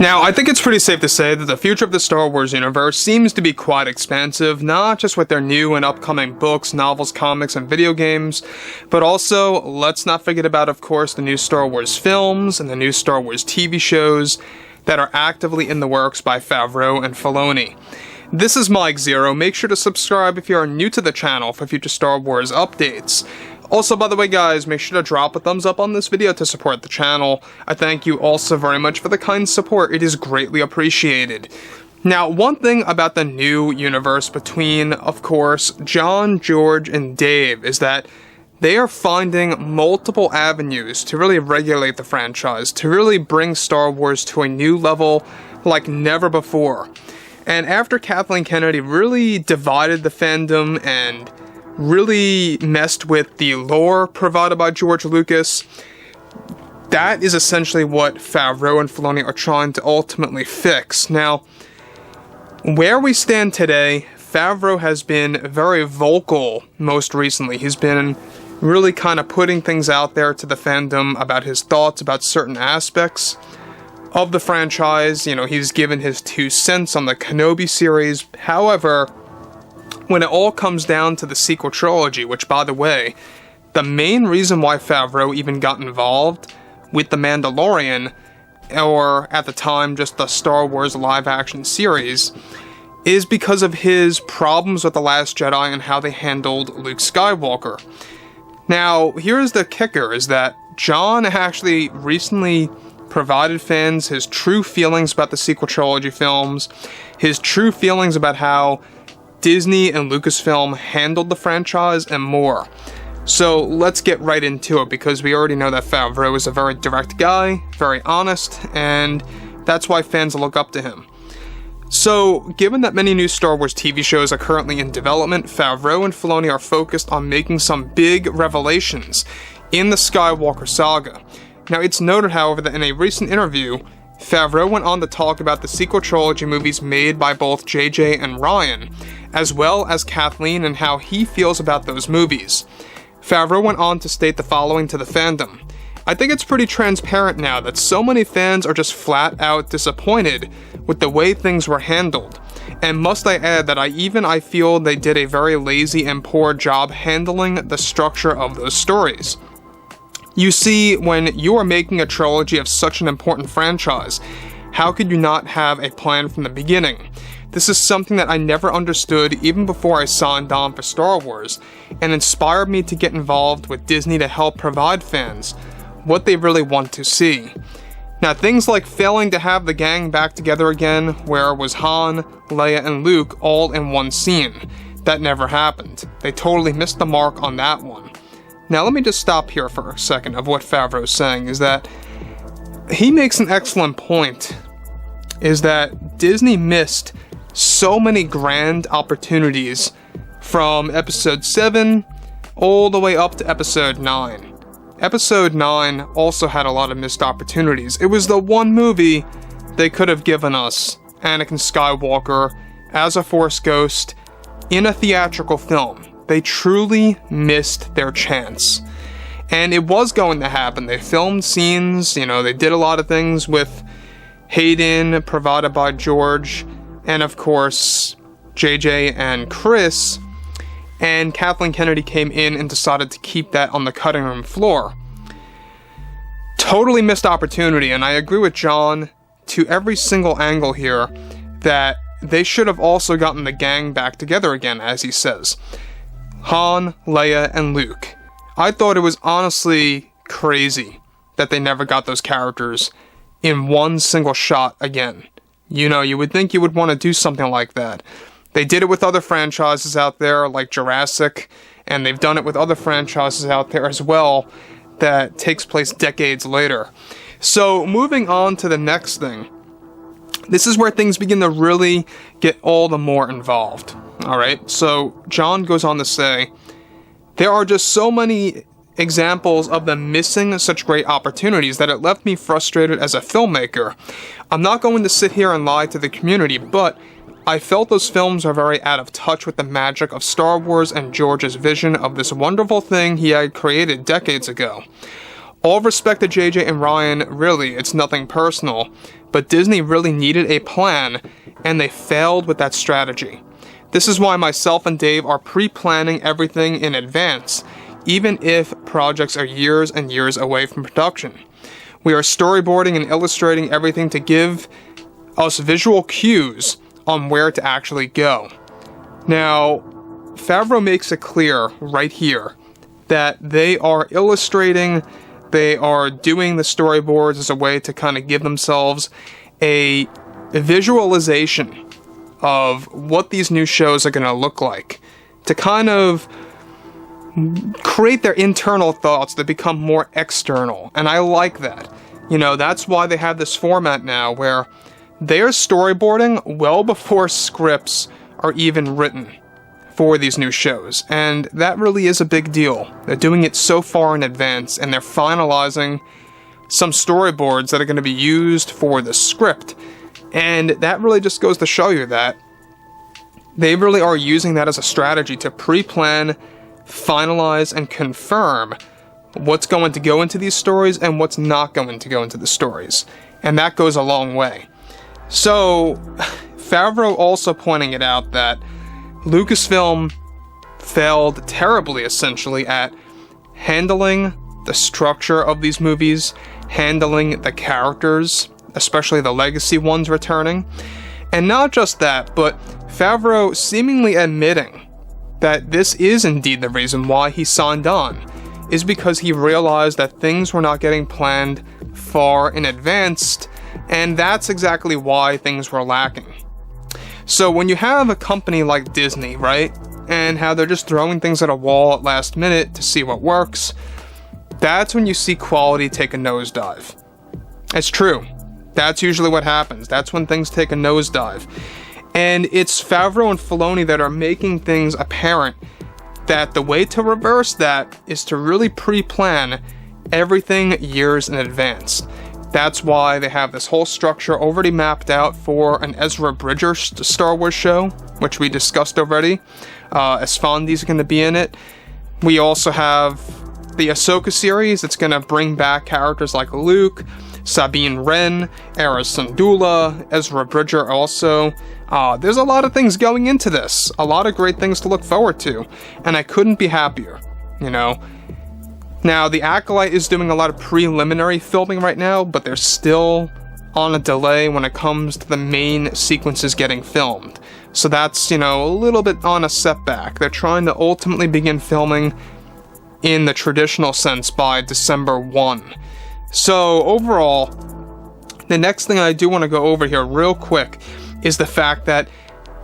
Now, I think it's pretty safe to say that the future of the Star Wars universe seems to be quite expansive, not just with their new and upcoming books, novels, comics, and video games, but also, let's not forget about, of course, the new Star Wars films and the new Star Wars TV shows that are actively in the works by Favreau and Filoni. This is Mike Zero. Make sure to subscribe if you are new to the channel for future Star Wars updates. Also, by the way, guys, make sure to drop a thumbs up on this video to support the channel. I thank you also very much for the kind support. It is greatly appreciated. Now, one thing about the new universe between, of course, Jon, George, and Dave is that they are finding multiple avenues to really regulate the franchise, to really bring Star Wars to a new level like never before. And after Kathleen Kennedy really divided the fandom and really messed with the lore provided by George Lucas, that is essentially what Favreau and Filoni are trying to ultimately fix. Now, where we stand today, Favreau has been very vocal most recently. He's been really kind of putting things out there to the fandom about his thoughts about certain aspects of the franchise. You know, he's given his 2 cents on the Kenobi series. However, when it all comes down to the sequel trilogy, which, by the way, the main reason why Favreau even got involved with the Mandalorian, or at the time just the Star Wars live-action series, is because of his problems with The Last Jedi and how they handled Luke Skywalker. Now, here's the kicker, is that Jon actually recently provided fans his true feelings about the sequel trilogy films, his true feelings about how Disney and Lucasfilm handled the franchise, and more. So let's get right into it, because we already know that Favreau is a very direct guy, very honest, and that's why fans look up to him. So, given that many new Star Wars TV shows are currently in development, Favreau and Filoni are focused on making some big revelations in the Skywalker saga. Now, it's noted, however, that in a recent interview, Favreau went on to talk about the sequel trilogy movies made by both JJ and Ryan, as well as Kathleen, and how he feels about those movies. Favreau went on to state the following to the fandom: "I think it's pretty transparent now that so many fans are just flat out disappointed with the way things were handled. And must I add that I feel they did a very lazy and poor job handling the structure of those stories. You see, when you are making a trilogy of such an important franchise, how could you not have a plan from the beginning? This is something that I never understood even before I signed on for Star Wars, and inspired me to get involved with Disney to help provide fans what they really want to see. Now, things like failing to have the gang back together again, where it was Han, Leia, and Luke all in one scene. That never happened. They totally missed the mark on that one." Now, let me just stop here for a second of what Favreau's saying, is that he makes an excellent point, is that Disney missed so many grand opportunities from Episode 7 all the way up to Episode 9. Episode 9 also had a lot of missed opportunities. It was the one movie they could have given us Anakin Skywalker as a Force ghost in a theatrical film. They truly missed their chance. And it was going to happen. They filmed scenes, you know, they did a lot of things with Hayden, provided by George, and of course, JJ and Chris, and Kathleen Kennedy came in and decided to keep that on the cutting room floor. Totally missed opportunity, and I agree with Jon to every single angle here that they should have also gotten the gang back together again, as he says. Han, Leia, and Luke. I thought it was honestly crazy that they never got those characters in one single shot again. You know, you would think you would want to do something like that. They did it with other franchises out there, like Jurassic, and they've done it with other franchises out there as well that takes place decades later. So, moving on to the next thing. This is where things begin to really get all the more involved. Alright, so Jon goes on to say, "There are just so many examples of them missing such great opportunities that it left me frustrated as a filmmaker. I'm not going to sit here and lie to the community, but I felt those films are very out of touch with the magic of Star Wars and George's vision of this wonderful thing he had created decades ago. All respect to JJ and Ryan, really, it's nothing personal, but Disney really needed a plan, and they failed with that strategy. This is why myself and Dave are pre-planning everything in advance, even if projects are years and years away from production. We are storyboarding and illustrating everything to give us visual cues on where to actually go. Now, Favreau makes it clear right here that they are illustrating, they are doing the storyboards as a way to kind of give themselves a visualization of what these new shows are going to look like, to kind of create their internal thoughts that become more external, and I like that. You know, that's why they have this format now where they're storyboarding well before scripts are even written for these new shows, and that really is a big deal. They're doing it so far in advance, and they're finalizing some storyboards that are going to be used for the script, and that really just goes to show you that they really are using that as a strategy to pre-plan, finalize, and confirm what's going to go into these stories and what's not going to go into the stories, and that goes a long way. So, Favreau also pointing it out that Lucasfilm failed terribly, essentially, at handling the structure of these movies, handling the characters, especially the legacy ones returning, and not just that, but Favreau seemingly admitting that this is indeed the reason why he signed on, is because he realized that things were not getting planned far in advance, and that's exactly why things were lacking. So when you have a company like Disney, right, and how they're just throwing things at a wall at last minute to see what works, that's when you see quality take a nosedive. It's true. That's usually what happens. That's when things take a nosedive. And it's Favreau and Filoni that are making things apparent that the way to reverse that is to really pre-plan everything years in advance. That's why they have this whole structure already mapped out for an Ezra Bridger Star Wars show, which we discussed already. Esfandi's going to be in it. We also have the Ahsoka series that's going to bring back characters like Luke, Sabine Wren, Era Syndulla, Ezra Bridger also. There's a lot of things going into this. A lot of great things to look forward to. And I couldn't be happier, you know. Now, the Acolyte is doing a lot of preliminary filming right now, but they're still on a delay when it comes to the main sequences getting filmed. So that's, you know, a little bit on a setback. They're trying to ultimately begin filming in the traditional sense by December 1. So, overall, the next thing I do want to go over here real quick is the fact that,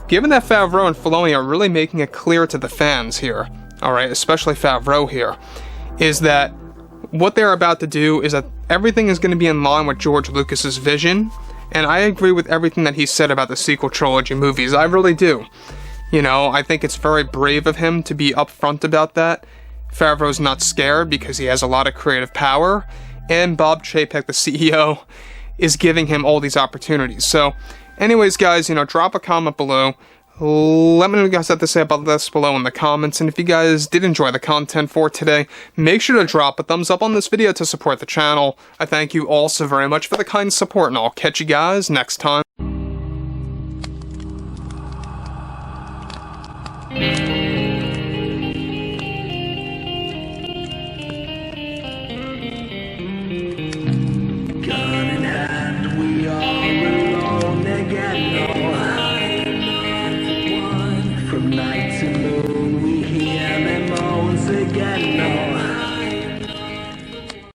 given that Favreau and Filoni are really making it clear to the fans here, alright, especially Favreau here, is that what they're about to do is that everything is going to be in line with George Lucas's vision, and I agree with everything that he said about the sequel trilogy movies. I really do. You know, I think it's very brave of him to be upfront about that. Favreau's not scared because he has a lot of creative power, and Bob Chapek, the CEO, is giving him all these opportunities. So, anyways, guys, you know, drop a comment below. Let me know what you guys have to say about this below in the comments, and if you guys did enjoy the content for today, make sure to drop a thumbs up on this video to support the channel. I thank you all so very much for the kind support, and I'll catch you guys next time.